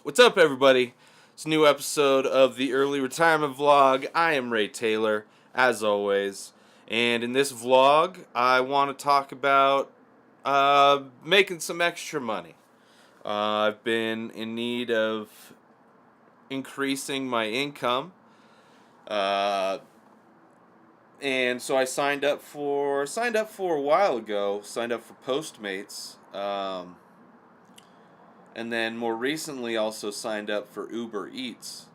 What's up, everybody? It's a new episode of the Early Retirement Vlog. I am Ray Taylor, as always. And in this vlog, I want to talk about making some extra money. I've been in need of increasing my income. Uh, and so I signed up for a while ago, signed up for Postmates. And then more recently also signed up for Uber Eats,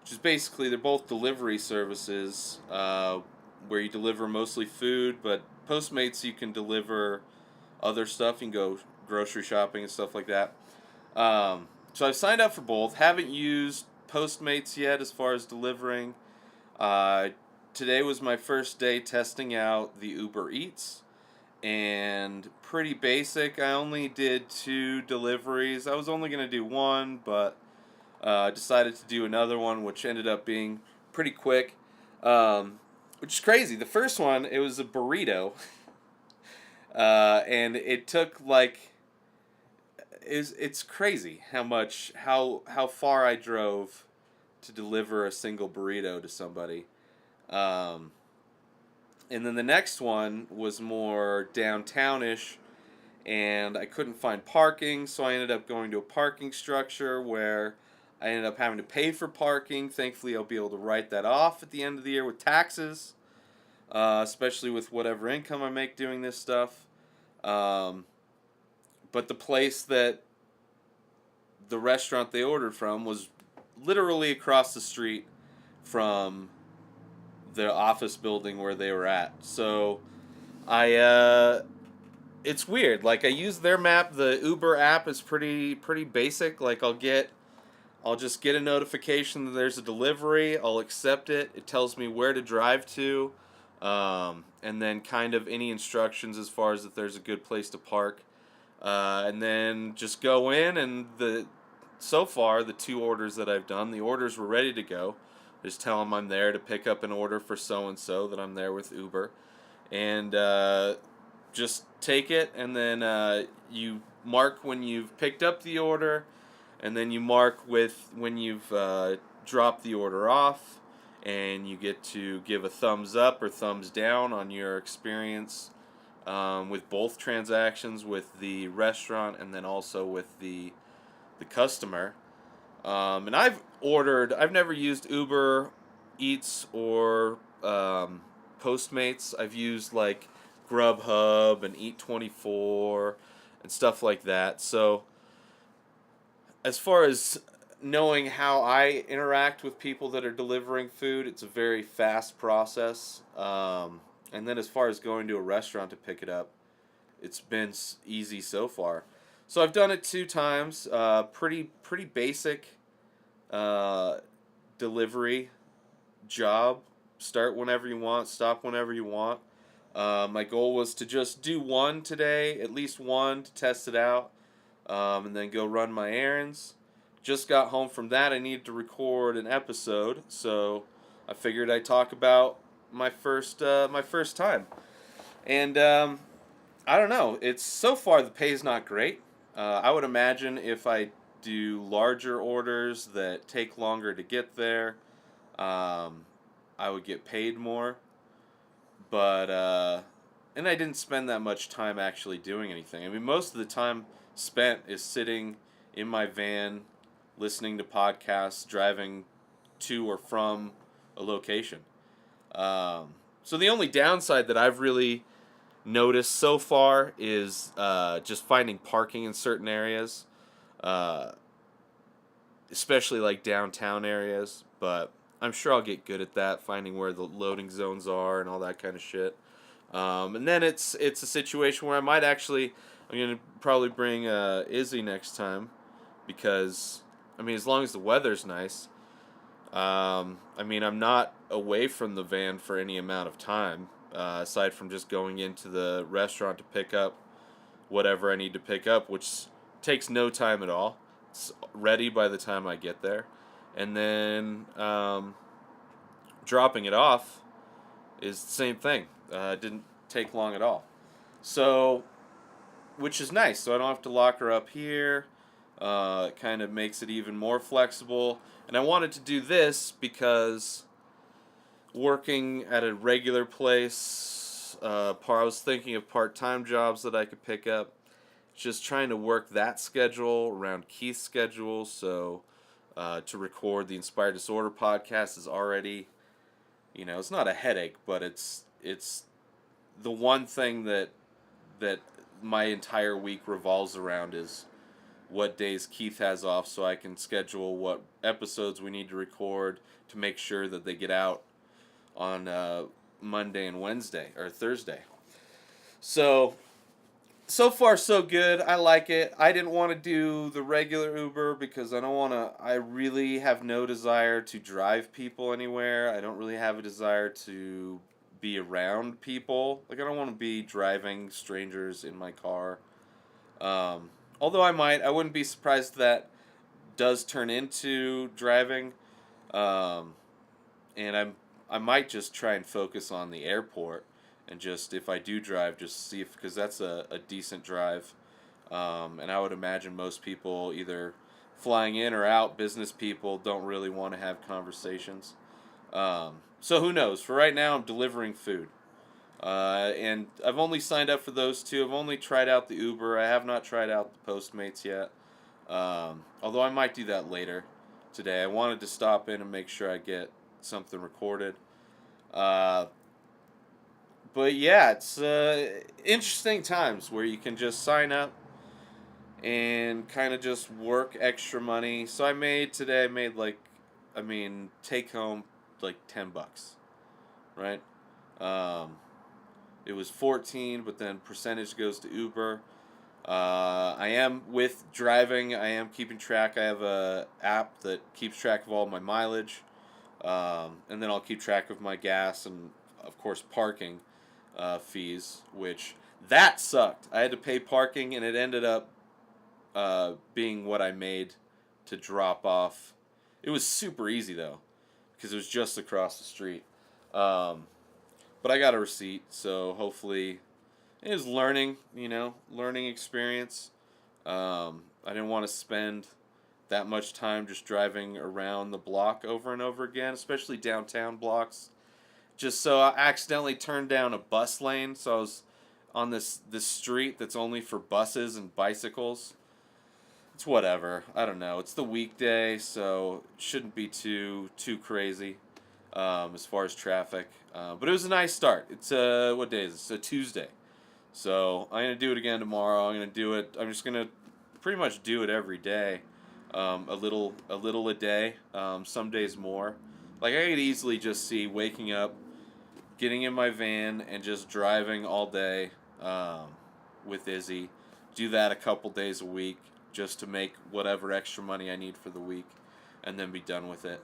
which is basically, they're both delivery services where you deliver mostly food, but Postmates you can deliver other stuff. You can go grocery shopping and stuff like that. So I've signed up for both. Haven't used Postmates yet as far as delivering. Uh, Today was my first day testing out the Uber Eats, and pretty basic. I only did 2 deliveries. I was only going to do one, but decided to do another one, which ended up being pretty quick, which is crazy. The first one, it was a burrito, and it took like, it's crazy how far I drove to deliver a single burrito to somebody. Um, and then the next one was more downtownish, and I couldn't find parking, so I ended up going to a parking structure where I ended up having to pay for parking. Thankfully, I'll be able to write that off at the end of the year with taxes, especially with whatever income I make doing this stuff. Um, but the restaurant they ordered from was literally across the street from the office building where they were at. So I it's weird. Like, I use their map. The Uber app is pretty basic. Like, I'll just get a notification that there's a delivery. I'll accept it. It tells me where to drive to, and then kind of any instructions as far as if there's a good place to park, and then just go in. And so far the 2 orders that I've done, the orders were ready to go. Just tell them I'm there to pick up an order for so and so, that I'm there with Uber, and just take it, and then you mark when you've picked up the order, and then you mark with when you've dropped the order off, and you get to give a thumbs up or thumbs down on your experience with both transactions, with the restaurant and then also with the customer. And I've never used Uber Eats or Postmates. I've used like Grubhub and Eat24 and stuff like that. So as far as knowing how I interact with people that are delivering food, it's a very fast process. And then as far as going to a restaurant to pick it up, it's been easy so far. So I've done it 2 times. Pretty basic uh, delivery job. Start whenever you want, stop whenever you want. My goal was to just do one today, at least one, to test it out, and then go run my errands. Just got home from that. I needed to record an episode, so I figured I'd talk about my first time. And I don't know. It's so far the pay's not great. I would imagine if I do larger orders that take longer to get there, I would get paid more. But and I didn't spend that much time actually doing anything. I mean, most of the time spent is sitting in my van, listening to podcasts, driving to or from a location. So the only downside that I've really noticed so far is just finding parking in certain areas, uh, especially like downtown areas. But I'm sure I'll get good at that, finding where the loading zones are and all that kind of shit. And then it's a situation where I'm gonna probably bring Izzy next time, because I mean, as long as the weather's nice. I mean, I'm not away from the van for any amount of time, aside from just going into the restaurant to pick up whatever I need to pick up, which takes no time at all. It's ready by the time I get there. And then dropping it off is the same thing. It didn't take long at all. So, which is nice. So I don't have to lock her up here. It kind of makes it even more flexible. And I wanted to do this because working at a regular place, I was thinking of part-time jobs that I could pick up. Just trying to work that schedule around Keith's schedule. So to record the Inspired Disorder podcast is already, it's not a headache, but it's the one thing that my entire week revolves around is what days Keith has off, so I can schedule what episodes we need to record to make sure that they get out on Monday and Wednesday or Thursday. So far so good. I like it. I didn't want to do the regular Uber because I really have no desire to drive people anywhere. I don't really have a desire to be around people. Like, I don't want to be driving strangers in my car. Although I wouldn't be surprised if that does turn into driving. Um, and I might just try and focus on the airport and just, if I do drive, just see if, because that's a decent drive. And I would imagine most people, either flying in or out, business people, don't really want to have conversations. So who knows? For right now, I'm delivering food. And I've only signed up for those two. I've only tried out the Uber. I have not tried out the Postmates yet. Although I might do that later today. I wanted to stop in and make sure I get something recorded. But yeah, it's interesting times where you can just sign up and kind of just work extra money. So I made take home like $10, right? Um, it was 14, but then percentage goes to Uber. I am with driving. I am keeping track. I have a app that keeps track of all my mileage, and then I'll keep track of my gas and, of course, parking fees. Which that sucked. I had to pay parking, and it ended up being what I made to drop off. It was super easy though, because it was just across the street. But I got a receipt, so hopefully it was learning experience. I didn't want to spend that much time just driving around the block over and over again, especially downtown blocks. Just so I accidentally turned down a bus lane, so I was on this street that's only for buses and bicycles. It's whatever. I don't know. It's the weekday, so it shouldn't be too crazy as far as traffic. But it was a nice start. It's what day is it? It's a Tuesday. So I'm gonna do it again tomorrow. I'm just gonna pretty much do it every day, a little a day. Some days more. Like, I could easily just see waking up, getting in my van, and just driving all day with Izzy. Do that a couple days a week just to make whatever extra money I need for the week, and then be done with it.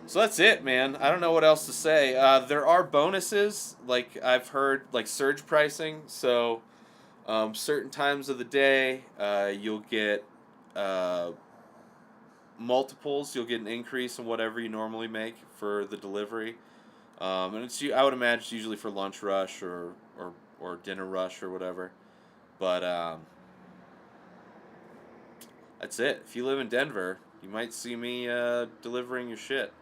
So that's it, man. I don't know what else to say. There are bonuses, like I've heard, like surge pricing. So certain times of the day, you'll get multiples. You'll get an increase in whatever you normally make for the delivery. And I would imagine it's usually for lunch rush or dinner rush or whatever. But that's it. If you live in Denver, you might see me delivering your shit.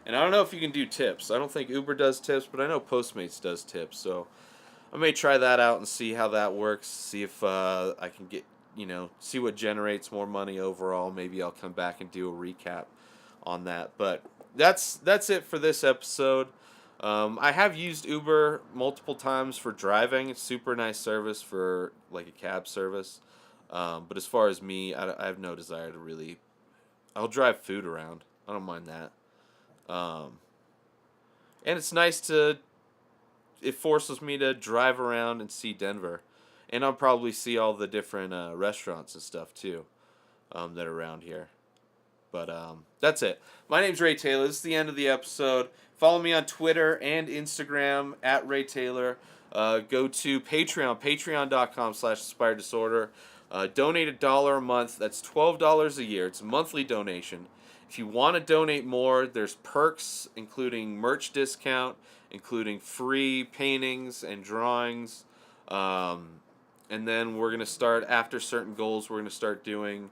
And I don't know if you can do tips. I don't think Uber does tips, but I know Postmates does tips. So I may try that out and see how that works. See if I can get, see what generates more money overall. Maybe I'll come back and do a recap on that. But that's it for this episode. I have used Uber multiple times for driving. It's super nice service for like a cab service. But as far as me, I have no desire to really. I'll drive food around. I don't mind that. And it's nice it forces me to drive around and see Denver. And I'll probably see all the different restaurants and stuff too that are around here. But that's it. My name's Ray Taylor. This is the end of the episode. Follow me on Twitter and Instagram at Ray Taylor. Go to Patreon, patreon.com/inspireddisorder. Donate $1 a month. That's $12 a year. It's a monthly donation. If you want to donate more, there's perks, including merch discount, including free paintings and drawings, And then we're going to start, after certain goals, we're going to start doing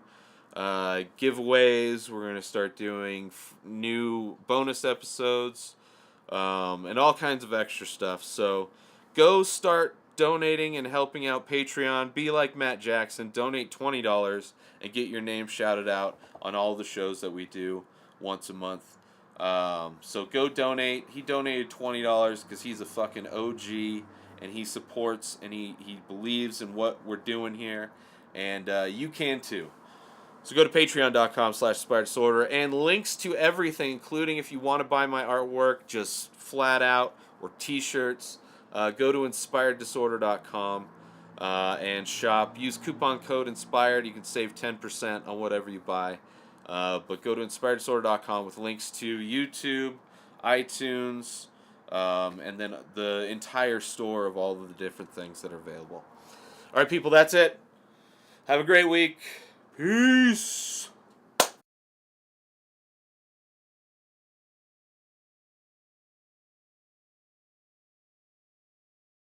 giveaways. We're going to start doing new bonus episodes, and all kinds of extra stuff. So go start donating and helping out Patreon. Be like Matt Jackson. Donate $20 and get your name shouted out on all the shows that we do once a month. So go donate. He donated $20 because he's a fucking OG and he supports and he believes in what we're doing here. And you can too. So go to patreon.com/inspireddisorder and links to everything, including if you want to buy my artwork, just flat out, or t-shirts, go to inspireddisorder.com and shop. Use coupon code INSPIRED. You can save 10% on whatever you buy. But go to inspireddisorder.com with links to YouTube, iTunes, and then the entire store of all of the different things that are available. All right, people, that's it. Have a great week. Peace.